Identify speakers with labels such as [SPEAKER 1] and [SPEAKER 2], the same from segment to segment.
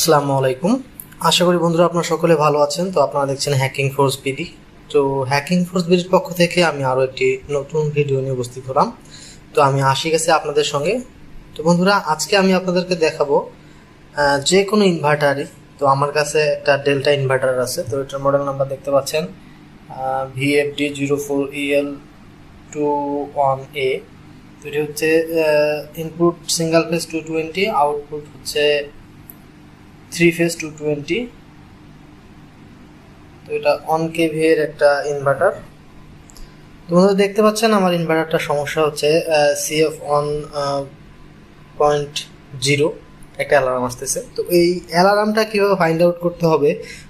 [SPEAKER 1] আসসালামু আলাইকুম। আশা করি বন্ধুরা আপনারা সকলে ভালো আছেন। তো আপনারা দেখছেন হ্যাকিং ফোর্স বিডি। তো হ্যাকিং ফোর্স বিডির পক্ষ থেকে আমি আরও একটি নতুন ভিডিও নিয়ে উপস্থিত হলাম। তো আমি আসি গেছি আপনাদের সঙ্গে। তো বন্ধুরা আজকে আমি আপনাদেরকে দেখাবো যে কোনো ইনভার্টারই। তো আমার কাছে একটা ডেল্টা ইনভার্টার আছে। তো এটার মডেল নাম্বার দেখতে পাচ্ছেন VFD04EL21A। তো এটি হচ্ছে ইনপুট সিঙ্গেল ফেজ 220, আউটপুট হচ্ছে 3 ফেজ 220। তো এটা 1 kVA এর একটা ইনভার্টার। তোমরা দেখতে পাচ্ছেন আমার ইনভার্টারটা সমস্যা হচ্ছে CF1.0 একটা অ্যালার্ম আসতেছে। তো এই অ্যালার্মটা কীভাবে ফাইন্ড আউট করতে হবে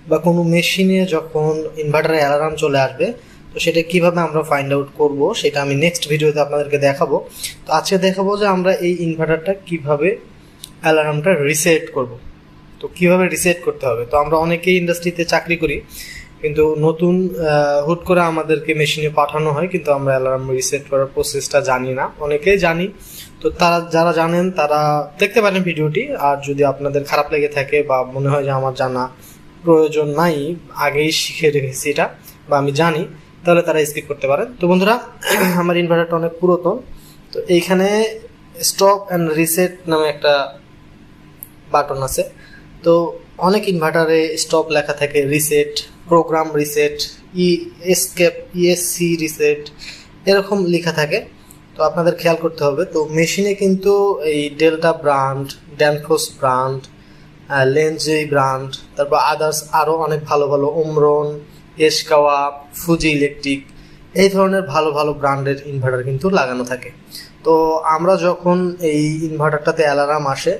[SPEAKER 1] বা কোনো মেশিনে যখন ইনভার্টারে অ্যালার্ম চলে আসবে তো সেটা কিভাবে আমরা ফাইন্ড আউট করব সেটা আমি নেক্সট ভিডিওতে আপনাদেরকে দেখাবো। তো আজকে দেখাবো যে আমরা এই ইনভার্টারটা কিভাবে অ্যালার্মটা রিসেট করব। তো কীভাবে রিসেট করতে হবে। তো আমরা অনেকেই ইন্ডাস্ট্রিতে চাকরি করি, কিন্তু নতুন হুট করে আমাদেরকে মেশিনে পাঠানো হয়, কিন্তু আমরা অ্যালার্ম রিসেট করার প্রসেসটা জানি না। অনেকেই জানি। তো তারা যারা জানেন তারা দেখতে পারেন ভিডিওটি। আর যদি আপনাদের খারাপ লেগে থাকে বা মনে হয় যে আমার জানা প্রয়োজন নাই, আগেই শিখে রেখেছি এটা বা আমি জানি, তাহলে তারা স্কিপ করতে পারেন। তো বন্ধুরা আমার ইনভার্টারটা অনেক পুরাতন। তো এইখানে স্টপ অ্যান্ড রিসেট নামে একটা বাটন আছে। তো অনেক ইনভার্টারে স্টপ লেখা থাকে, reset, program reset, escape, ESC reset, এরকম লেখা থাকে। তো আপনাদের খেয়াল করতে হবে। তো মেশিনে কিন্তু এই ডেল্টা ব্র্যান্ড, ড্যানফোস ব্র্যান্ড, লেনজেই ব্র্যান্ড, তারপর আদার্স আরও অনেক ভালো ভালো ওমরন, এশকাওয়া, ফুজি ইলেকট্রিক, এই ধরনের ভালো ভালো ব্র্যান্ডের ইনভার্টার কিন্তু লাগানো থাকে। তো আমরা যখন এই ইনভার্টারটাতে অ্যালার্ম আসে,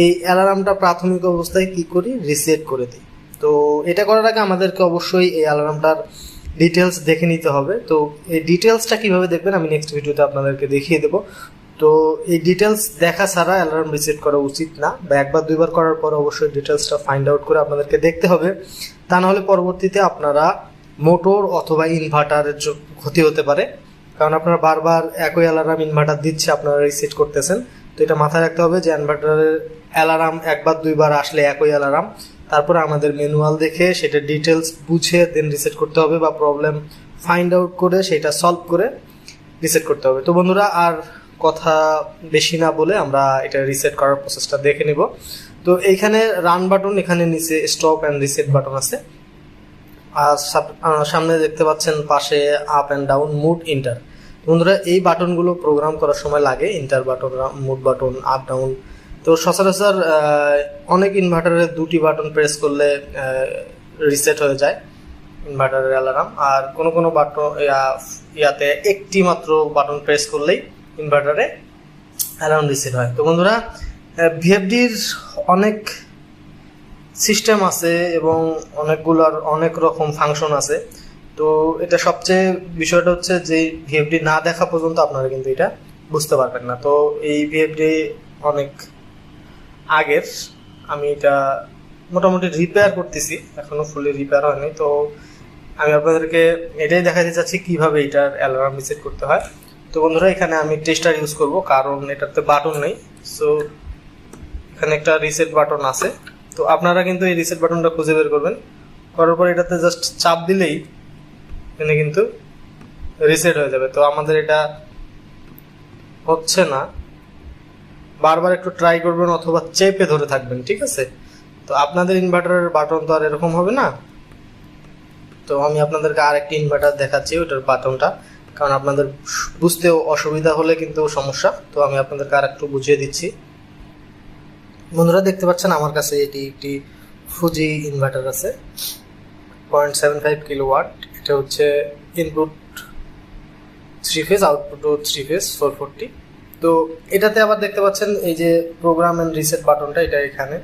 [SPEAKER 1] এই অ্যালার্মটা প্রাথমিক অবস্থায় কি করি, রিসেট করে দিই। তো এটা করার আগে আমাদেরকে অবশ্যই এই অ্যালার্মটার ডিটেলস দেখে নিতে হবে। তো এই ডিটেলসটা কিভাবে দেখবেন আমি নেক্সট ভিডিওতে আপনাদেরকে দেখিয়ে দেবো। তো এই ডিটেলস দেখা ছাড়া অ্যালার্ম রিসেট করা উচিত না, বা একবার দুইবার করার পর অবশ্যই ডিটেলসটা ফাইন্ড আউট করে আপনাদেরকে দেখতে হবে। তা নাহলে পরবর্তীতে আপনারা মোটর অথবা ইনভার্টারের ক্ষতি হতে পারে, কারণ আপনারা বারবার একই অ্যালার্ম ইনভার্টার দিচ্ছে, আপনারা রিসেট করতেছেন। তো এটা মাথায় রাখতে হবে যে ইনভার্টারের অ্যালার্ম একবার দুইবার আসলে একই অ্যালার্ম, তারপরে আমাদের ম্যানুয়াল দেখে সেটা ডিটেলস বুঝে দেন রিসেট করতে হবে, বা প্রবলেম ফাইন্ড আউট করে সেটা সলভ করে রিসেট করতে হবে। তো বন্ধুরা আর কথা বেশি না বলে আমরা এটা রিসেট করার প্রসেসটা দেখে নেব। তো এইখানে রান বাটন, এখানে নিচে স্টপ অ্যান্ড রিসেট বাটন আছে। আর সামনে দেখতে পাচ্ছেন পাশে up and down, mode, enter. বন্ধুরা এই বাটনগুলো প্রোগ্রাম করার সময় লাগে, enter button, mode button, up down. তো সচরাচর অনেক ইনভার্টারের দুটি বাটন প্রেস করলে রিসেট হয়ে যায় ইনভার্টারের অ্যালার্ম, আর কোনো কোনো বাটন ইয়াতে একটি মাত্র বাটন প্রেস করলেই ইনভার্টারে অ্যালার্ম রিসেট হয়। তো বন্ধুরা ভিএফডির অনেক সিস্টেম আছে এবং অনেকগুলোর অনেক রকম ফাংশন আছে। তো এটা সবচেয়ে বিষয়টা হচ্ছে যে ভিএফডি না দেখা পর্যন্ত আপনারা কিন্তু এটা বুঝতে পারবেন না। তো এই ভিএফডি অনেক আগের, আমি এটা মোটামুটি রিপেয়ার করতেছি, এখনো ফুলি রিপেয়ার হয়নি। তো আমি আপনাদেরকে এটাই দেখাতে চাচ্ছি কিভাবে এটার অ্যালার্ম রিসেট করতে হয়। তো বন্ধুরা এখানে আমি টেস্টার ইউজ করব, কারণ এটাতে বাটন নেই। সো এখানে একটা রিসেট বাটন আছে। তো আপনারা কিন্তু এই রিসেট বাটনটা খুঁজে বের করবেন, করার পর এটাতে জাস্ট চাপ দিলেই এখানে কিন্তু রিসেট হয়ে যাবে। তো আমাদের এটা হচ্ছে না, বারবার একটু ট্রাই করবেন অথবা চেপে ধরে থাকবেন, ঠিক আছে? তো আপনাদের ইনভার্টারের বাটন তো আর এরকম হবে না। তো আমি আপনাদেরকে আরেকটি ইনভার্টার দেখাচ্ছি, ওটার বাটনটা, কারণ আপনাদের বুঝতেও অসুবিধা হলে কিন্তু সমস্যা। তো আমি আপনাদেরকে আর একটু বুঝিয়ে দিচ্ছি। বন্ধুরা দেখতে পাচ্ছেন আমার কাছে এটি একটি ফুজি ইনভার্টার আছে, 0.75 কিলোওয়াট। এটা হচ্ছে ইনপুট 3 ফেজ, আউটপুটও 3 ফেজ 440। তো এটাতে আবার দেখতে পাচ্ছেন এই যে প্রোগ্রাম অ্যান্ড রিসেট বাটনটা, এটা এখানে।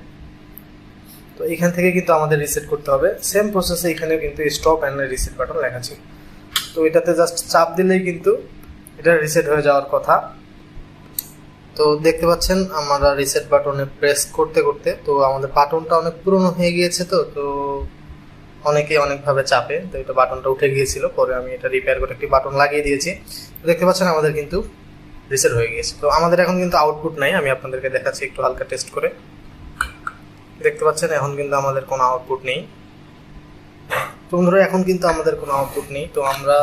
[SPEAKER 1] তো এখান থেকে কিন্তু আমাদের রিসেট করতে হবে। সেম প্রসেসে এখানে কিন্তু স্টপ অ্যান্ড রিসেট বাটন লেখা আছে। তো এটাতে জাস্ট চাপ দিলেই কিন্তু এটা রিসেট হয়ে যাওয়ার কথা। তো দেখতে পাচ্ছেন আমরা রিসেট বাটনে প্রেস করতে করতে তো আমাদের বাটনটা অনেক পুরনো হয়ে গিয়েছে। তো অনেকে অনেকভাবে চাপে, তো এটা বাটনটা উঠে গিয়েছিল, পরে আমি এটা রিপেয়ার করে একটি বাটন লাগিয়ে দিয়েছি। দেখতে পাচ্ছেন আমাদের কিন্তু রিসেট হয়ে গিয়েছে। তো আমাদের এখন কিন্তু আউটপুট নাই, আমি আপনাদেরকে দেখাচ্ছি একটু হালকা টেস্ট করে। দেখতে পাচ্ছেন এখন কিন্তু আমাদের কোনো আউটপুট নেই। তো বন্ধুরা এখন কিন্তু আমাদের কোনো আউটপুট নেই। তো আমরা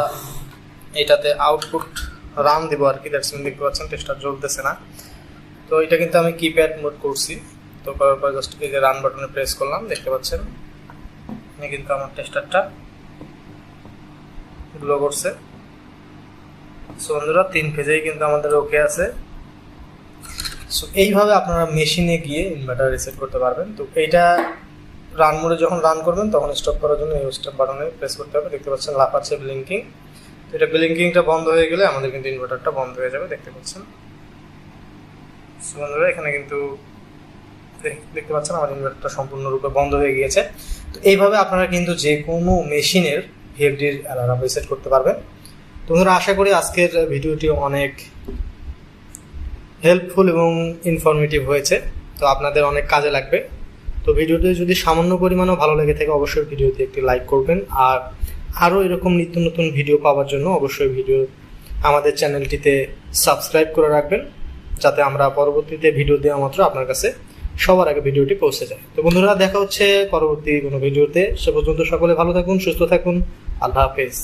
[SPEAKER 1] এটাতে আউটপুট রান দেবো আর কি। দ্যাটস মিন দেখতে পাচ্ছেন টেস্টার জ্বলতেছে না। তো এটা কিন্তু আমি কিপ্যাড মোড করছি। তো করার পর জাস্ট এই যে রান বাটনে প্রেস করলাম, দেখতে পাচ্ছেন এখানে কিন্তু আমার টেস্টারটা গ্লো করছে। সো বন্ধুরা 3 ফেজেই কিন্তু আমাদের ওকে আছে। সো এইভাবে আপনারা মেশিনে গিয়ে ইনভার্টার রিসেট করতে পারবেন। তো এইটা রান মোডে যখন রান করবেন তখন স্টপ করার জন্য এই স্টপ বাটনে প্রেস করতে হবে। দেখতে পাচ্ছেন লাফাচ্ছে ব্লিঙ্কিং। তো এটা ব্লিঙ্কিংটা বন্ধ হয়ে গেলে আমাদের কিন্তু ইনভার্টারটা বন্ধ হয়ে যাবে, দেখতে পাচ্ছেন। সো বন্ধুরা এখানে কিন্তু দেখতে পাচ্ছেন আমার ইনভার্টারটা সম্পূর্ণরূপে বন্ধ হয়ে গিয়েছে। তো এইভাবে আপনারা কিন্তু যে কোনো মেশিনের ভিএফডির অ্যালার্ম রিসেট করতে পারবেন। তো বন্ধুরা আশা করি আজকের ভিডিওটি অনেক হেল্পফুল এবং ইনফরমেটিভ হয়েছে। তো আপনাদের অনেক কাজে লাগবে। তো ভিডিওটি যদি সামান্য পরিমাণেও ভালো লেগে থাকে অবশ্যই ভিডিওতে একটি লাইক করবেন। আর আরও এরকম নিত্য নতুন ভিডিও পাওয়ার জন্য অবশ্যই আমাদের চ্যানেলটিতে সাবস্ক্রাইব করে রাখবেন, যাতে আমরা পরবর্তীতে ভিডিও দেওয়া মাত্র আপনার কাছে সবার আগে ভিডিওটি পৌঁছে যায়। তো বন্ধুরা দেখা হচ্ছে পরবর্তী কোনো ভিডিওতে। সে পর্যন্ত সকলে ভালো থাকুন, সুস্থ থাকুন। আল্লাহ হাফেজ।